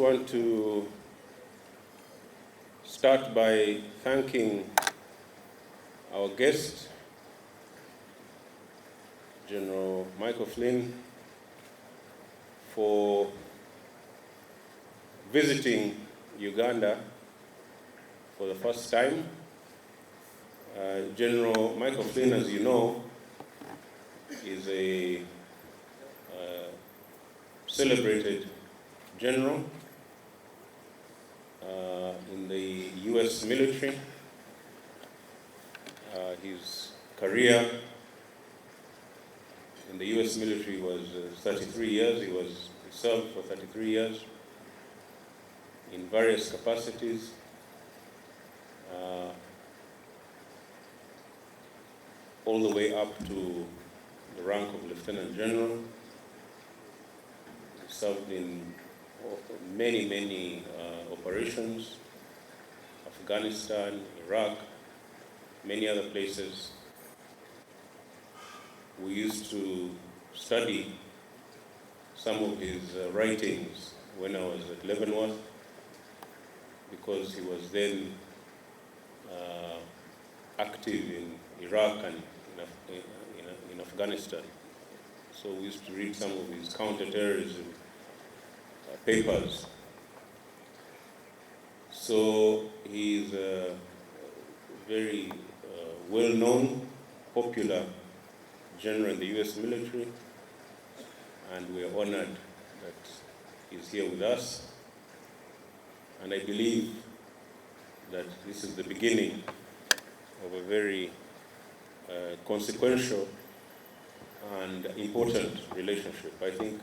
want to start by thanking our guest, General Michael Flynn, for visiting Uganda for the first time. General Michael Flynn, as you know, is a celebrated general in the U.S. military. His career in the U.S. military was 33 years. He served for 33 years in various capacities. All the way up to the rank of Lieutenant General. He served in many operations, Afghanistan, Iraq, many other places. We used to study some of his writings when I was at Leavenworth, because he was then active in Iraq and in Afghanistan. So we used to read some of his counterterrorism papers. So he is a very well-known, popular general in the U.S. military, and we are honored that he's here with us. And I believe that this is the beginning of a very consequential and important relationship. I think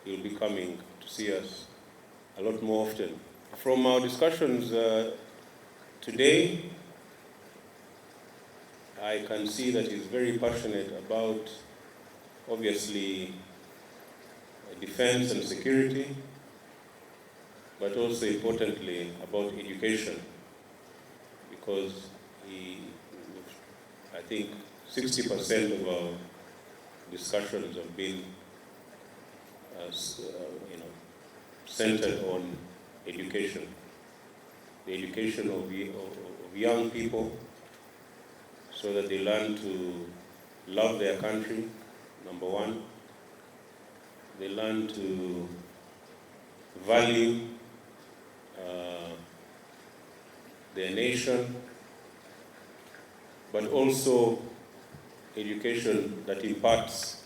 he'll be coming to see us a lot more often. From our discussions today, I can see that he's very passionate about, obviously, defense and security, but also importantly about education, because I think 60% of our discussions have been centered on education, the education of young people, so that they learn to love their country, number one. They learn to value their nation, but also education that imparts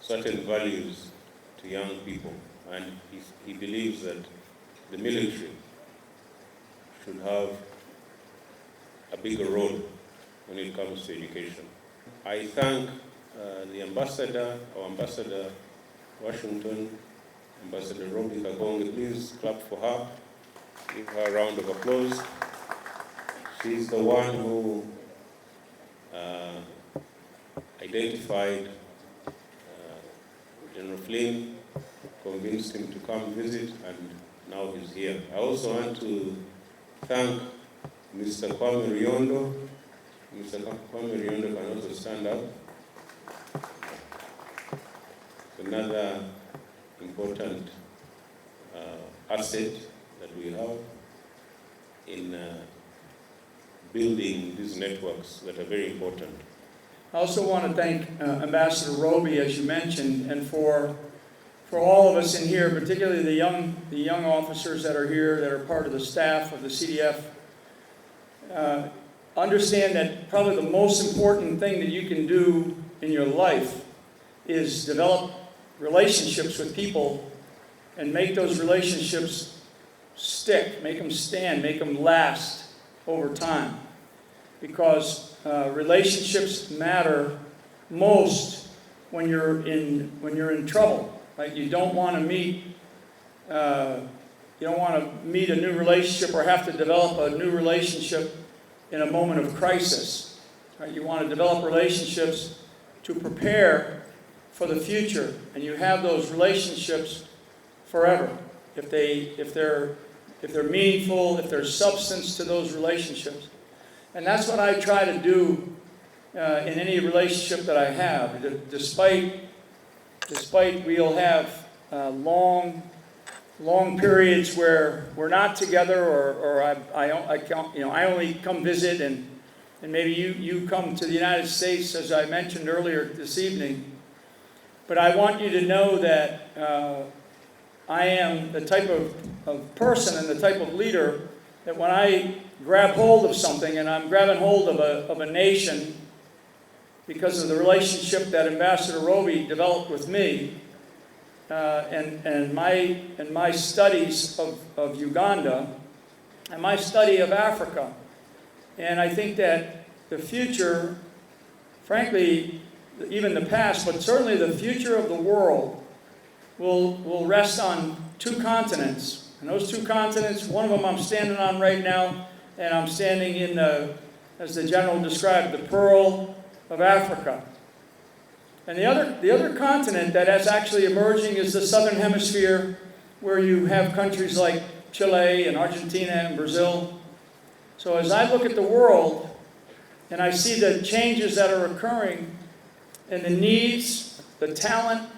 certain values to young people. And he believes that the military should have a bigger role when it comes to education. I thank the ambassador, our ambassador, Washington, Ambassador Robi Kagonge. Please clap for her. Give her a round of applause. She's the one who identified General Flynn, convinced him to come visit, and now he's here. I also want to thank Mr. Kwame Riondo. Mr. Kwame Riondo can also stand up. Another important asset that we have in building these networks that are very important. I also want to thank Ambassador Robi, as you mentioned, and for all of us in here, particularly the young officers that are here, that are part of the staff of the CDF. Understand that probably the most important thing that you can do in your life is develop relationships with people and make those relationships stick, make them stand, make them last over time. Because relationships matter most when you're in trouble. Right? You don't want to meet a new relationship or have to develop a new relationship in a moment of crisis. Right? You want to develop relationships to prepare for the future, and you have those relationships forever. If they're meaningful, if there's substance to those relationships. And that's what I try to do in any relationship that I have. Despite we'll have long long periods where we're not together, or I only come visit, and maybe you come to the United States, as I mentioned earlier this evening. But I want you to know that I am the type of person and the type of leader that when I grab hold of something, and I'm grabbing hold of a nation because of the relationship that Ambassador Roby developed with me, and my studies of Uganda, and my study of Africa. And I think that the future, frankly, even the past, but certainly the future of the world will rest on two continents. And those two continents, one of them I'm standing on right now, and I'm standing in as the general described, the Pearl of Africa. And the other continent that is actually emerging is the Southern Hemisphere, where you have countries like Chile and Argentina and Brazil. So as I look at the world, and I see the changes that are occurring, and the needs, the talent,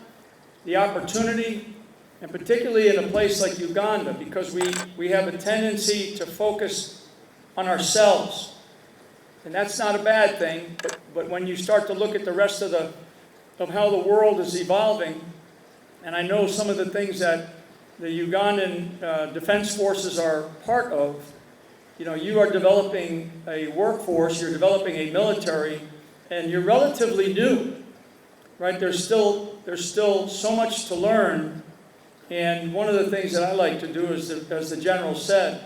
the opportunity, and particularly in a place like Uganda, because we have a tendency to focus on ourselves. And that's not a bad thing, but when you start to look at the rest of how the world is evolving, and I know some of the things that the Ugandan Defense Forces are part of, you are developing a workforce, you're developing a military, and you're relatively new, right? There's still so much to learn, and one of the things that I like to do is, as the general said,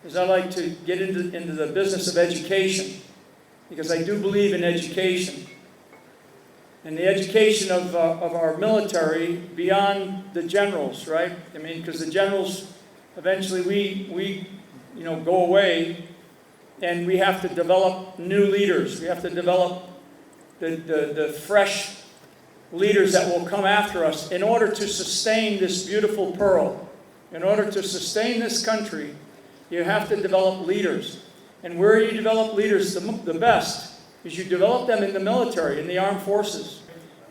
is I like to get into the business of education, because I do believe in education. And the education of our military beyond the generals, right? I mean, because the generals, eventually we go away, and we have to develop new leaders. We have to develop the fresh leaders that will come after us in order to sustain this beautiful pearl. In order to sustain this country, you have to develop leaders. And where you develop leaders the best is you develop them in the military, in the armed forces.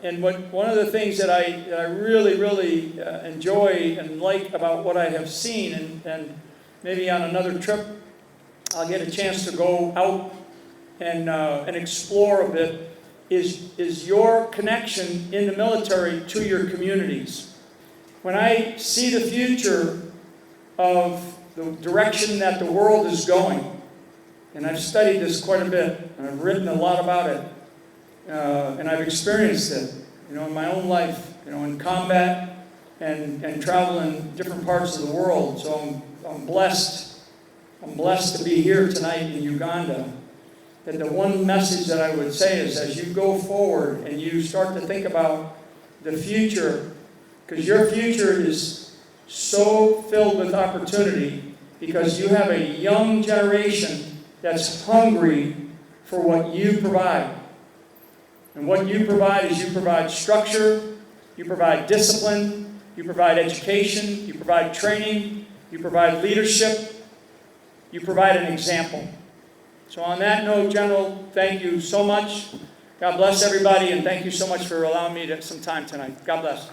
And one of the things that I really, really enjoy and like about what I have seen, and maybe on another trip I'll get a chance to go out and explore a bit, is your connection in the military to your communities. When I see the future of the direction that the world is going, and I've studied this quite a bit, and I've written a lot about it, and I've experienced it, in my own life, in combat and travel in different parts of the world. So I'm blessed. I'm blessed to be here tonight in Uganda. That the one message that I would say is, as you go forward and you start to think about the future, because your future is so filled with opportunity, because you have a young generation that's hungry for what you provide. And what you provide is you provide structure, you provide discipline, you provide education, you provide training, you provide leadership, you provide an example. So on that note, General, thank you so much. God bless everybody, and thank you so much for allowing me some time tonight. God bless.